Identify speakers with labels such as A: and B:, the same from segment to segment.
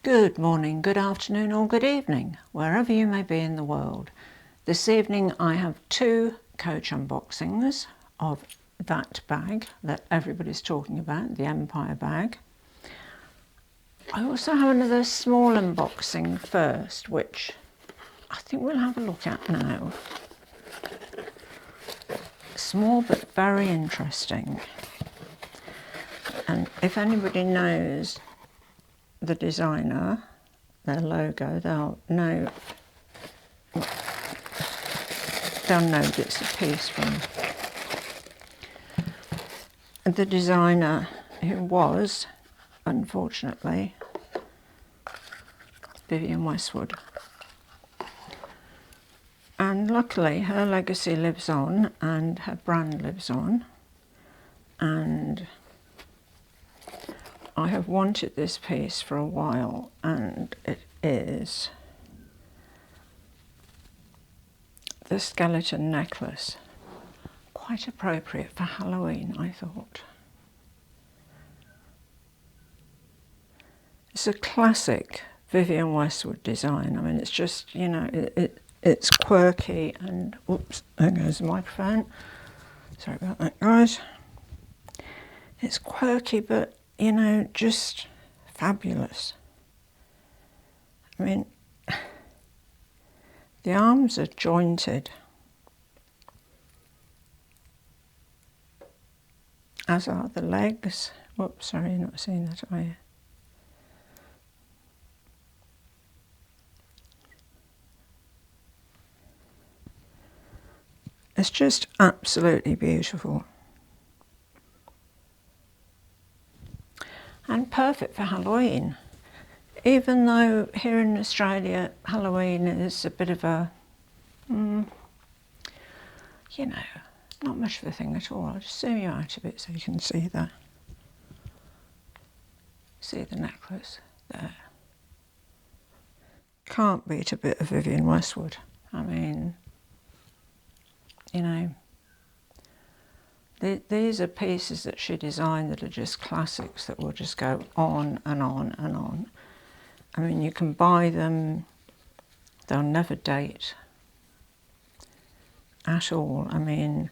A: Good morning, good afternoon or good evening, wherever you may be in the world. This evening I have two Coach unboxings of that bag that everybody's talking about, the Empire bag. I also have another small unboxing first, which I think we'll have a look at now. Small but very interesting. And if anybody knows the designer, their logo, they'll know that it's a piece from the designer who was, unfortunately, Vivienne Westwood. And luckily her legacy lives on and her brand lives on, and I have wanted this piece for a while, and it is the skeleton necklace. Quite appropriate for Halloween, I thought. It's a classic Vivienne Westwood design. I mean, it's just, you know, it's quirky and, oops, there goes the microphone. Sorry about that, guys. It's quirky, but, you know, just fabulous. I mean, the arms are jointed, as are the legs. Whoops, sorry, you're not seeing that, are you? It's just absolutely beautiful. And perfect for Halloween. Even though here in Australia, Halloween is a bit of a, you know, not much of a thing at all. I'll just zoom you out a bit so you can see the necklace there. Can't beat a bit of Vivienne Westwood. I mean, you know, these are pieces that she designed that are just classics that will just go on and on and on. I mean, you can buy them, they'll never date at all. I mean,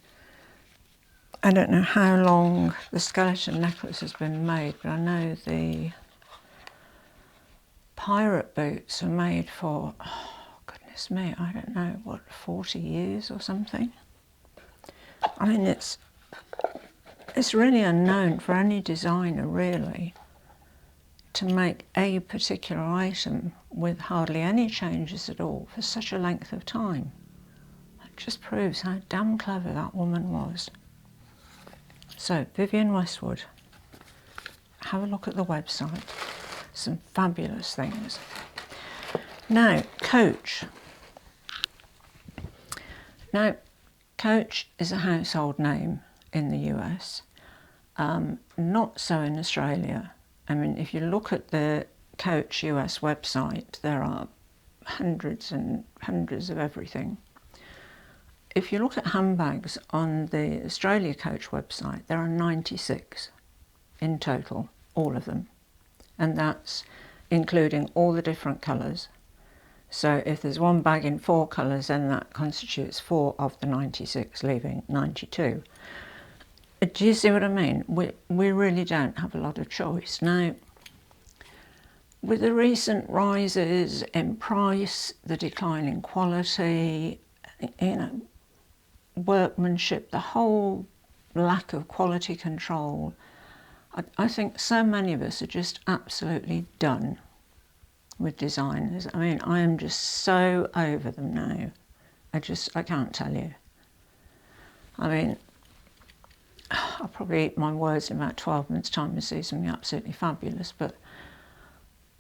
A: I don't know how long the skeleton necklace has been made, but I know the pirate boots are made for, oh, goodness me, I don't know, what, 40 years or something? I mean, it's really unknown for any designer, really, to make a particular item with hardly any changes at all for such a length of time. It just proves how damn clever that woman was. So, Vivienne Westwood, have a look at the website. Some fabulous things. Now, Coach. Now, Coach is a household name in the US, not so in Australia. I mean, if you look at the Coach US website, there are hundreds and hundreds of everything. If you look at handbags on the Australia Coach website, there are 96 in total, all of them. And that's including all the different colours. So if there's one bag in 4 colours, then that constitutes 4 of the 96, leaving 92. Do you see what I mean? We really don't have a lot of choice. Now, with the recent rises in price, the decline in quality, you know, workmanship, the whole lack of quality control, I think so many of us are just absolutely done with designers. I mean, I am just so over them now. I can't tell you. I mean, I'll probably eat my words in about 12 months' time and see something absolutely fabulous, but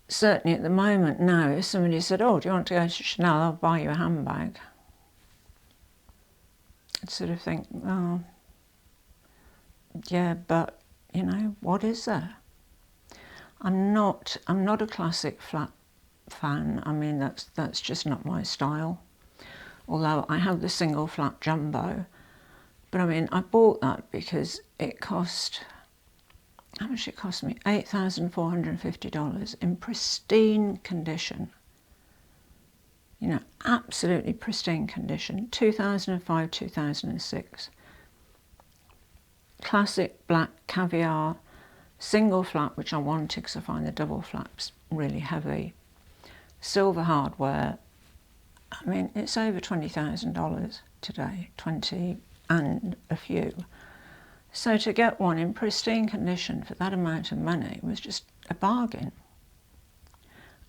A: certainly at the moment now, if somebody said, oh, do you want to go to Chanel, I'll buy you a handbag, I'd sort of think, oh, yeah, but, you know, what is there? I'm not a classic flat fan. I mean, that's just not my style. Although I have the single flat jumbo, but I mean, I bought that because it cost how much it cost me? $8,450 in pristine condition. You know, absolutely pristine condition. 2005, 2006. Classic black caviar, single flap, which I wanted because I find the double flaps really heavy. Silver hardware. I mean, it's over $20,000 today, 20 and a few. So to get one in pristine condition for that amount of money was just a bargain.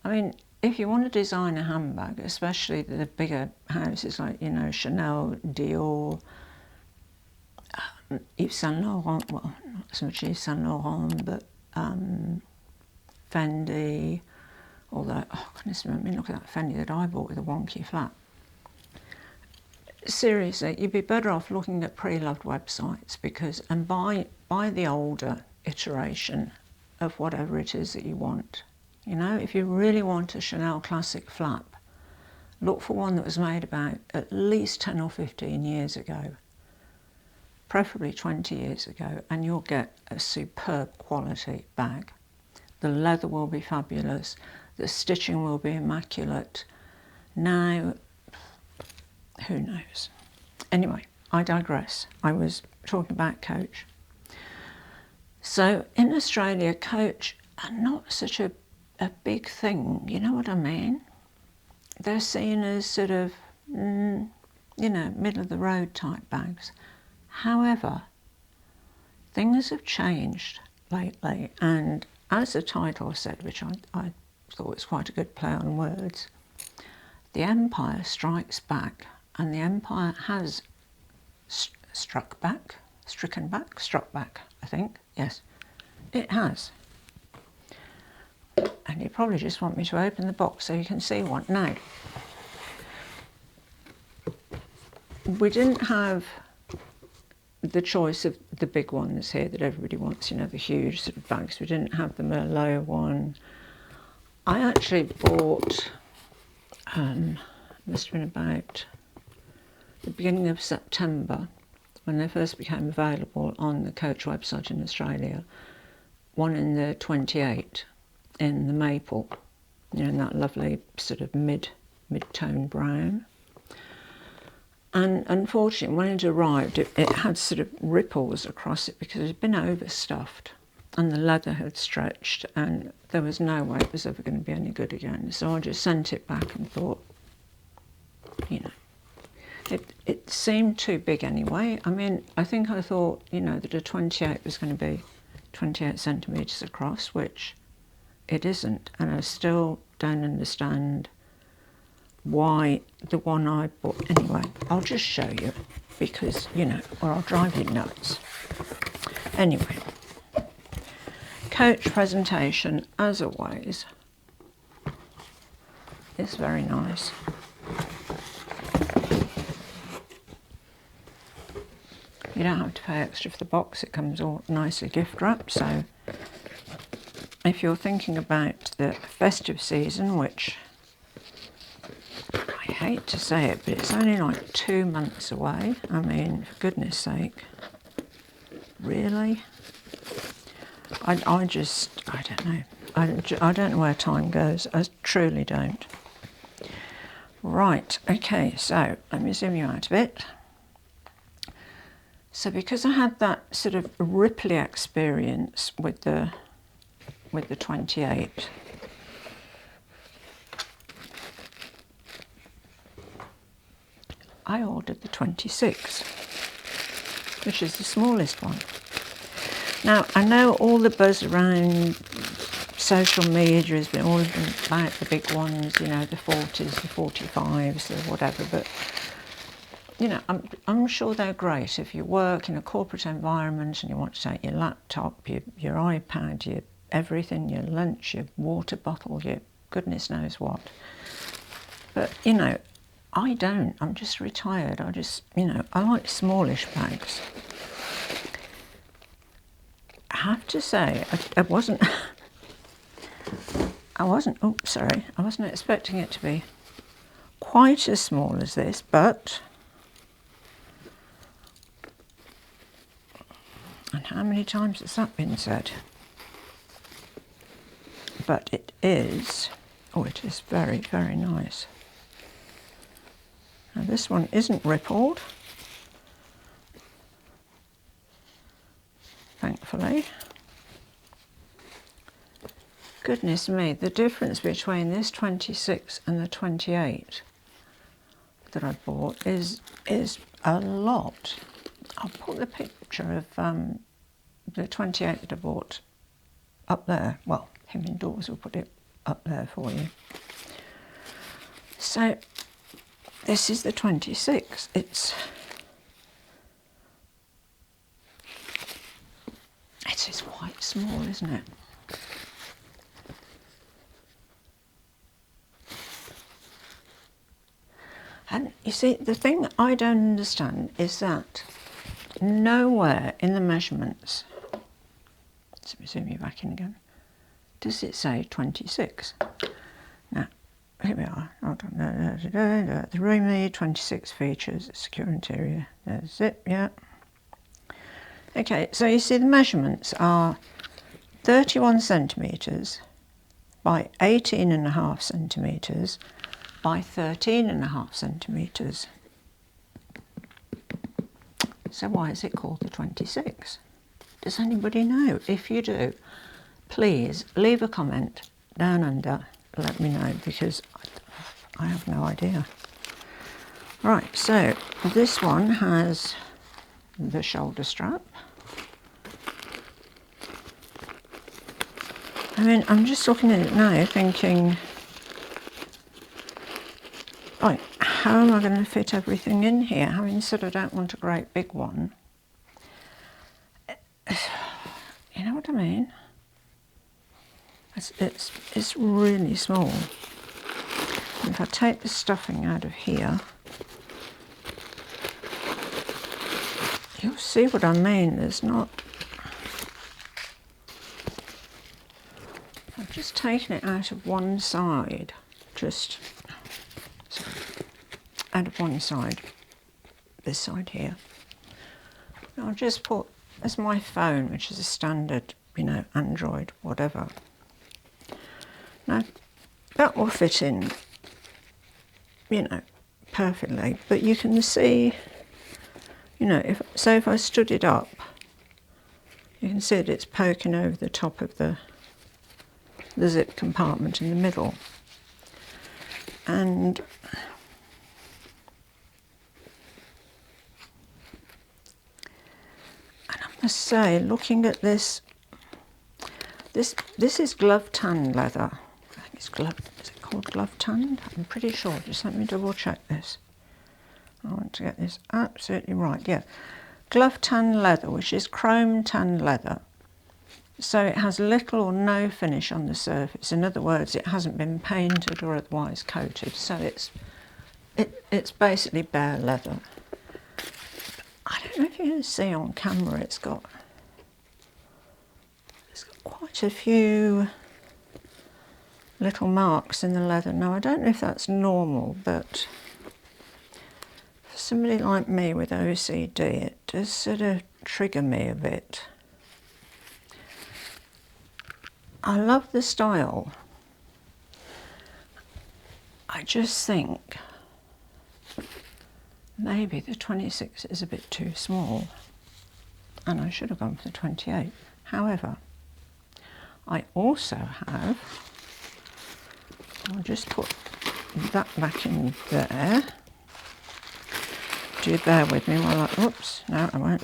A: I mean, if you want to design a handbag, especially the bigger houses like, you know, Chanel, Dior, Yves Saint Laurent, well, not so much Yves Saint Laurent, but Fendi, although, oh goodness me, look at that Fendi that I bought with a wonky flap. Seriously, you'd be better off looking at pre-loved websites and buy the older iteration of whatever it is that you want. You know, if you really want a Chanel classic flap, look for one that was made about at least 10 or 15 years ago, preferably 20 years ago, and you'll get a superb quality bag. The leather will be fabulous, the stitching will be immaculate. Now, who knows? Anyway, I digress. I was talking about Coach. So in Australia, Coach are not such a big thing, you know what I mean? They're seen as sort of, you know, middle of the road type bags. However, things have changed lately, and as the title said, which I thought was quite a good play on words, the Empire strikes back. And the Empire has struck back, I think. Yes, it has. And you probably just want me to open the box so you can see one. Now, we didn't have the choice of the big ones here that everybody wants, you know, the huge sort of bags. We didn't have the Merlot one. I actually bought, must have been about the beginning of September, when they first became available on the Coach website in Australia, one in the 28 in the maple, you know, in that lovely sort of mid-tone brown. And unfortunately, when it arrived, it had sort of ripples across it because it had been overstuffed and the leather had stretched, and there was no way it was ever going to be any good again. So I just sent it back and thought, you know, it seemed too big anyway. I mean, I think I thought, you know, that a 28 was going to be 28 centimetres across, which it isn't. And I still don't understand why the one I bought. Anyway, I'll just show you because, you know, or I'll drive you nuts. Anyway, Coach presentation, as always, is very nice. You don't have to pay extra for the box, it comes all nicely gift wrapped. So if you're thinking about the festive season, which I hate to say it, but it's only like 2 months away. I mean, for goodness sake, really? I don't know. I don't know where time goes. I truly don't. Right, okay, so let me zoom you out a bit. So because I had that sort of ripply experience with the 28, I ordered the 26, which is the smallest one. Now, I know all the buzz around social media has been all about the big ones, you know, the 40s, the 45s, the whatever, but you know, I'm sure they're great if you work in a corporate environment and you want to take your laptop, your iPad, your everything, your lunch, your water bottle, your goodness knows what. But, you know, I don't. I'm just retired. I just, you know, I like smallish bags. I have to say, I wasn't expecting it to be quite as small as this, but... And how many times has that been said? but it is, oh, it is very, very nice. Now this one isn't rippled, thankfully. Goodness me, the difference between this 26 and the 28 that I bought is a lot. I'll put the picture of the 28 that I bought up there. Well, him indoors will put it up there for you. So this is the 26. It is quite small, isn't it? And you see, the thing that I don't understand is that nowhere in the measurements, let me zoom you back in again, does it say 26. Now, here we are. The roomy, 26 features, secure interior. There's it, yeah. Okay, so you see the measurements are 31 centimetres by 18.5 centimetres by 13.5 centimetres. So why is it called the 26? Does anybody know? If you do, please leave a comment down under, let me know, because I have no idea. Right, so this one has the shoulder strap. I mean, I'm just looking at it now thinking, right, how am I going to fit everything in here? Having said I don't want a great big one. You know what I mean? It's really small. And if I take the stuffing out of here, you'll see what I mean. There's not... I've just taken it out of one side, just... Sorry, out of one side, this side here. And I'll just put, as my phone, which is a standard, you know, Android, whatever. Now, that will fit in, you know, perfectly, but you can see, you know, if I stood it up, you can see that it's poking over the top of the zip compartment in the middle. And I must say, looking at this is glove tan leather. I think it's glove, is it called glove tanned? I'm pretty sure, just let me double check this. I want to get this absolutely right, yeah. Glove tan leather, which is chrome tan leather. So it has little or no finish on the surface. In other words, it hasn't been painted or otherwise coated. So it's basically bare leather. I don't know if you can see on camera, it's got quite a few little marks in the leather. Now, I don't know if that's normal, but for somebody like me with OCD, it does sort of trigger me a bit. I love the style. I just think maybe the 26 is a bit too small and I should have gone for the 28. However, I also have, I'll just put that back in there. Do bear with me while I, oops, no I won't.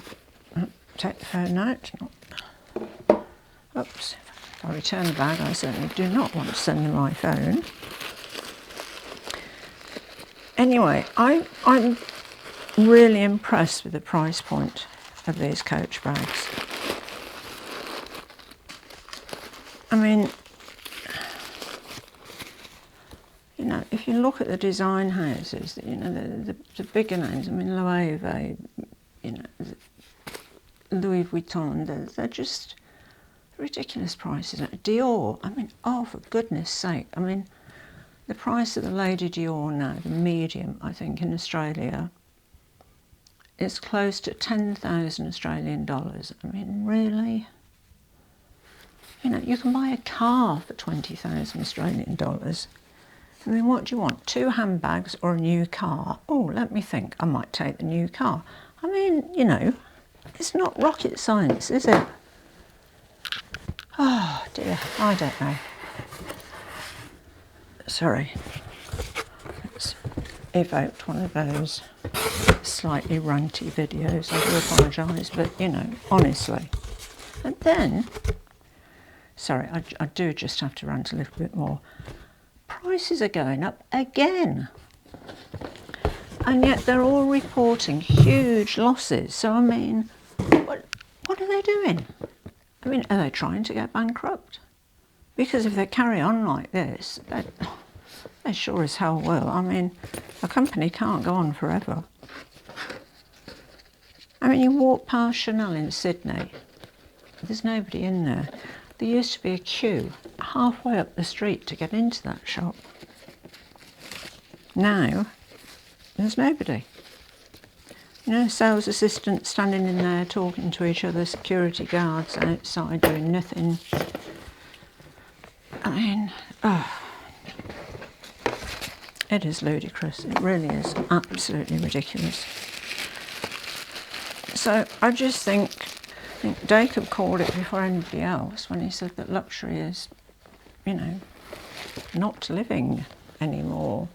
A: Take the phone out. Oops. If I return the bag, I certainly do not want to send them my phone. Anyway, I'm really impressed with the price point of these Coach bags. I mean, you know, if you look at the design houses, you know, the bigger names, I mean, Loewe, you know, Louis Vuitton, they're just ridiculous prices. Dior, I mean, oh, for goodness sake. I mean, the price of the Lady Dior now, the medium, I think, in Australia, is close to 10,000 Australian dollars. I mean, really? You know, you can buy a car for 20,000 Australian dollars. I mean, what do you want? 2 handbags or a new car? Oh, let me think. I might take the new car. I mean, you know, it's not rocket science, is it? Oh dear, I don't know. Sorry. It's evoked one of those slightly ranty videos. I do apologise, but you know, honestly. And then, sorry, I do just have to rant a little bit more. Prices are going up again. And yet they're all reporting huge losses. So, I mean, what are they doing? I mean, are they trying to get bankrupt? Because if they carry on like this, they sure as hell will. I mean, a company can't go on forever. I mean, you walk past Chanel in Sydney, there's nobody in there. There used to be a queue halfway up the street to get into that shop. Now, there's nobody. You know, sales assistants standing in there talking to each other, security guards outside doing nothing. I mean, it is ludicrous. It really is absolutely ridiculous. So I just think Jacob called it before anybody else when he said that luxury is, you know, not living anymore.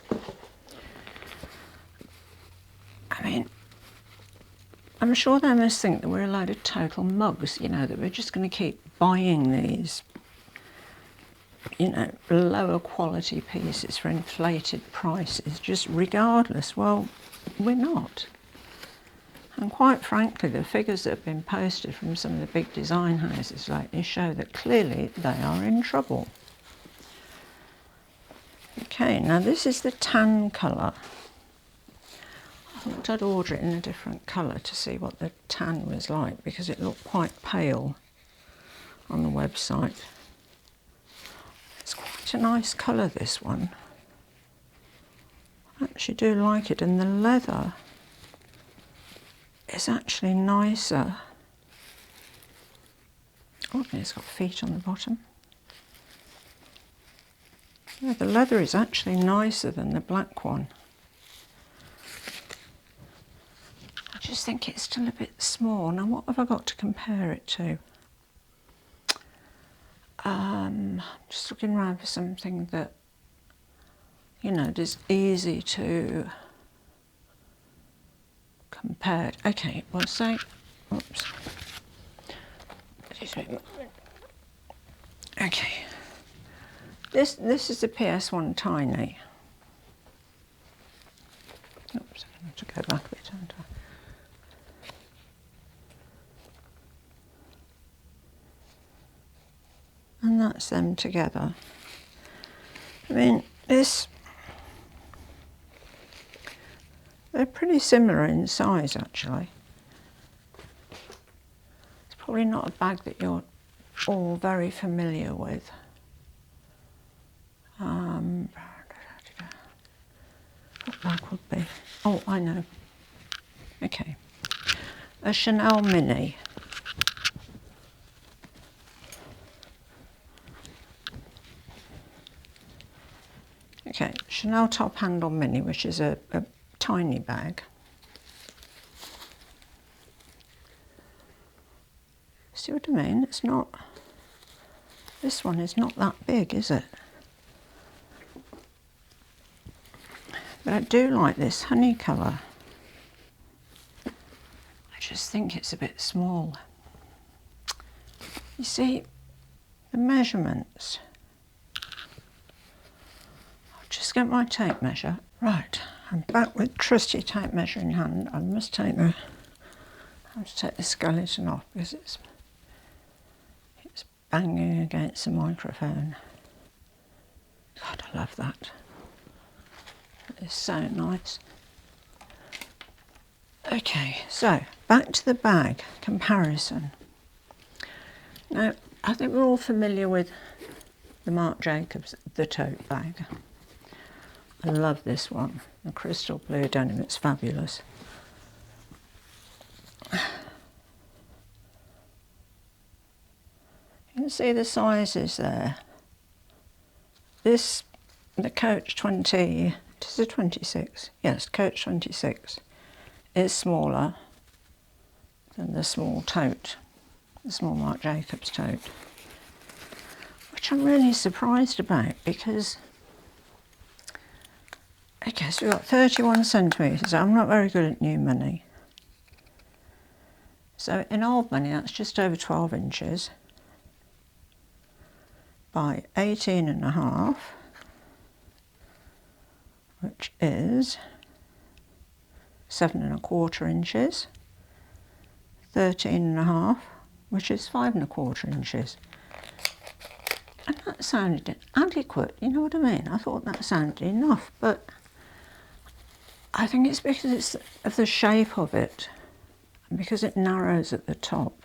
A: I mean, I'm sure they must think that we're a load of total mugs, you know, that we're just going to keep buying these, you know, lower quality pieces for inflated prices, just regardless. Well, we're not. And quite frankly, the figures that have been posted from some of the big design houses lately show that clearly they are in trouble. Okay, now this is the tan colour. I thought I'd order it in a different colour to see what the tan was like, because it looked quite pale on the website. It's quite a nice colour, this one. I actually do like it, and the leather is actually nicer. Oh, it's got feet on the bottom. Yeah, the leather is actually nicer than the black one. I just think it's still a bit small. Now, what have I got to compare it to? Just looking around for something that, you know, is easy to compare. Okay, well, say, oops. Okay, this is the PS1 Tiny. Oops, I have to go back a bit, haven't I? And that's them together. I mean, they're pretty similar in size, actually. It's probably not a bag that you're all very familiar with. What bag would be? Oh, I know. Okay. A Chanel Mini. Okay, Chanel Top Handle Mini, which is a tiny bag. See what I mean? It's not, this one is not that big, is it? But I do like this honey colour. I just think it's a bit small. You see, the measurements. I'll just get my tape measure. Right, I'm back with trusty tape measure in hand. I must take the skeleton off because it's banging against the microphone. God, I love that. It's so nice. Okay, so back to the bag comparison. Now, I think we're all familiar with the Marc Jacobs, the tote bag. I love this one, the crystal blue denim, it's fabulous. You can see the sizes there? This, the Coach 20, is it 26? Yes, Coach 26 is smaller than the small tote, the small Marc Jacobs tote, which I'm really surprised about because, okay, so we've got 31 centimetres. I'm not very good at new money. So in old money, that's just over 12 inches by 18.5, which is 7.25 inches, 13.5, which is 5.25 inches. And that sounded adequate, you know what I mean? I thought that sounded enough, but I think it's because it's of the shape of it, and because it narrows at the top.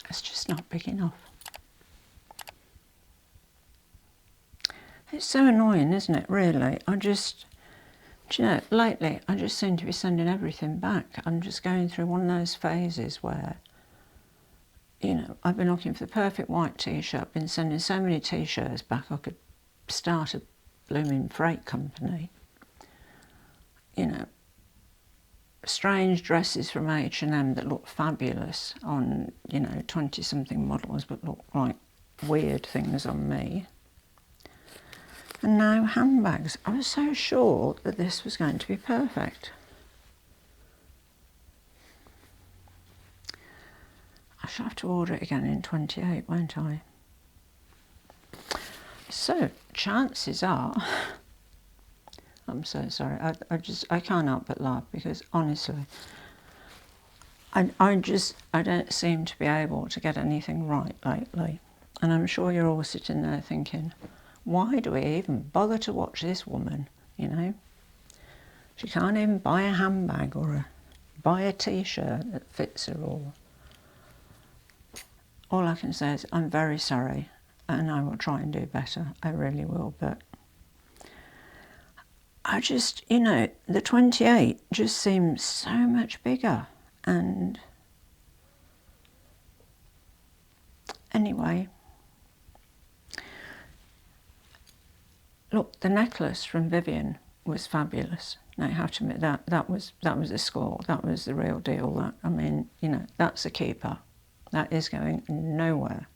A: It's just not big enough. It's so annoying, isn't it, really? Do you know, lately I just seem to be sending everything back. I'm just going through one of those phases where, you know, I've been looking for the perfect white t-shirt, been sending so many t-shirts back I could start a blooming freight company. You know, strange dresses from H&M that look fabulous on, you know, 20-something models but look like weird things on me. And now handbags. I was so sure that this was going to be perfect. I shall have to order it again in 28, won't I? So, chances are, I'm so sorry, I can't help but laugh because honestly, I don't seem to be able to get anything right lately. And I'm sure you're all sitting there thinking, why do we even bother to watch this woman, you know? She can't even buy a handbag or buy a t-shirt that fits her all. All I can say is I'm very sorry and I will try and do better. I really will, but I just, you know, the 28 just seems so much bigger. And anyway, look, the necklace from Vivienne was fabulous. Now you have to admit that was a score. That was the real deal. That, I mean, you know, that's a keeper. That is going nowhere.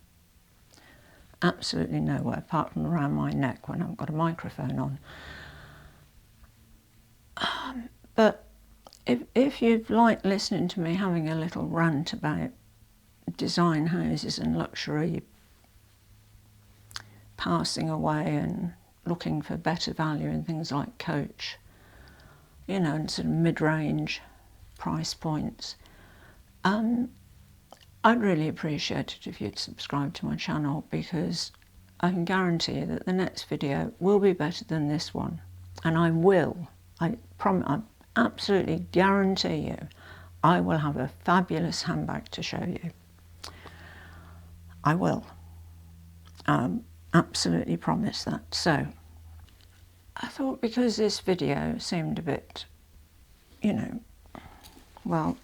A: Absolutely nowhere, apart from around my neck when I've got a microphone on. But if you've liked listening to me having a little rant about design houses and luxury passing away and looking for better value in things like Coach, you know, and sort of mid-range price points, I'd really appreciate it if you'd subscribe to my channel, because I can guarantee you that the next video will be better than this one. And I absolutely guarantee you, I will have a fabulous handbag to show you. I will. Absolutely promise that. So, I thought because this video seemed a bit, you know, well,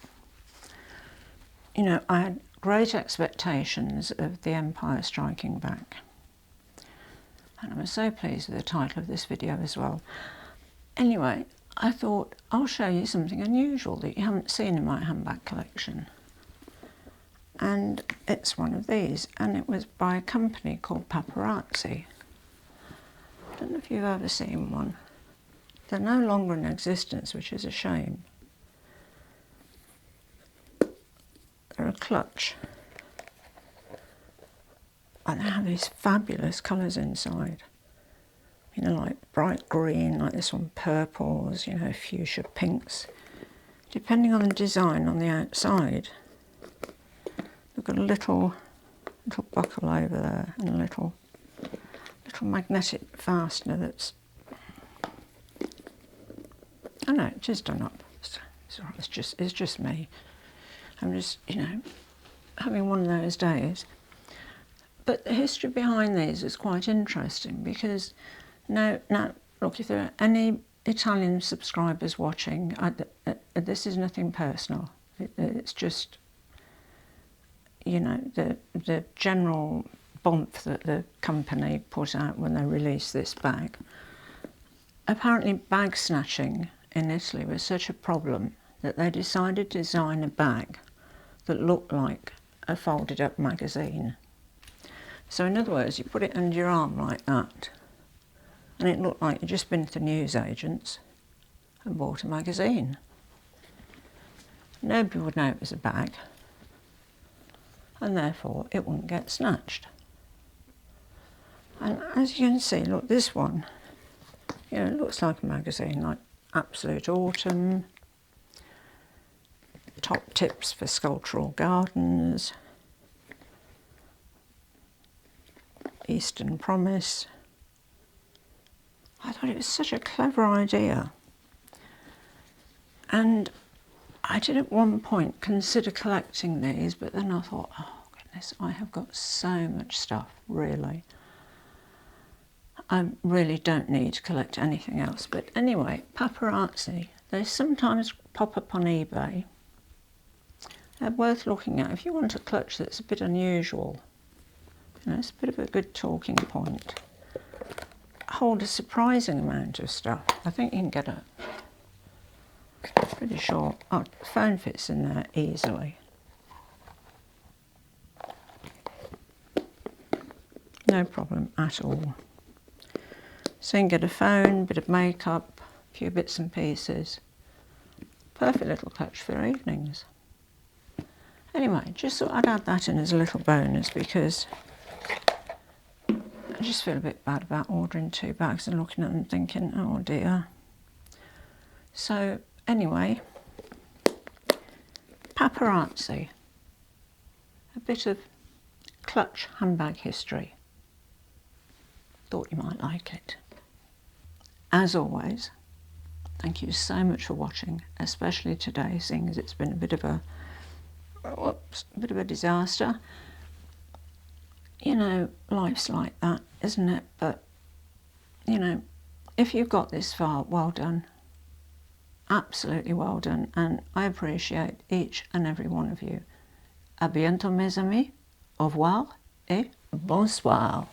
A: you know, I had great expectations of the Empire striking back. And I was so pleased with the title of this video as well. Anyway, I thought I'll show you something unusual that you haven't seen in my handbag collection. And it's one of these, and it was by a company called Paparazzi. I don't know if you've ever seen one. They're no longer in existence, which is a shame. They're a clutch. And they have these fabulous colours inside. You know, like bright green, like this one, purples, you know, fuchsia pinks. Depending on the design on the outside. They've got a little buckle over there and a little magnetic fastener that's, I know, it's just done up. It's just me. I'm just, you know, having one of those days. But the history behind these is quite interesting because now look, if there are any Italian subscribers watching, this is nothing personal. It's just, you know, the general bump that the company put out when they released this bag. Apparently bag snatching in Italy was such a problem that they decided to design a bag that looked like a folded up magazine. So in other words, you put it under your arm like that, and it looked like you'd just been to the newsagents and bought a magazine. Nobody would know it was a bag, and therefore it wouldn't get snatched. And as you can see, look, this one, you know, it looks like a magazine, like Absolute Autumn, Top Tips for Sculptural Gardens, Eastern Promise. I thought it was such a clever idea. And I did at one point consider collecting these, but then I thought, oh goodness, I have got so much stuff, really. I really don't need to collect anything else. But anyway, Paparazzi, they sometimes pop up on eBay. They're worth looking at if you want a clutch that's a bit unusual. You know, it's a bit of a good talking point. Hold a surprising amount of stuff. I think you can get a, pretty sure, oh, the phone fits in there easily. No problem at all. So you can get a phone, bit of makeup, a few bits and pieces. Perfect little clutch for evenings. Anyway, just thought I'd add that in as a little bonus because I just feel a bit bad about ordering 2 bags and looking at them thinking, oh dear. So anyway, Paparazzi, a bit of clutch handbag history. Thought you might like it. As always, thank you so much for watching, especially today, seeing as it's been a bit of a disaster. You know, life's like that, isn't it? But, you know, if you've got this far, well done. Absolutely well done. And I appreciate each and every one of you. À bientôt, mes amis. Au revoir et bonsoir.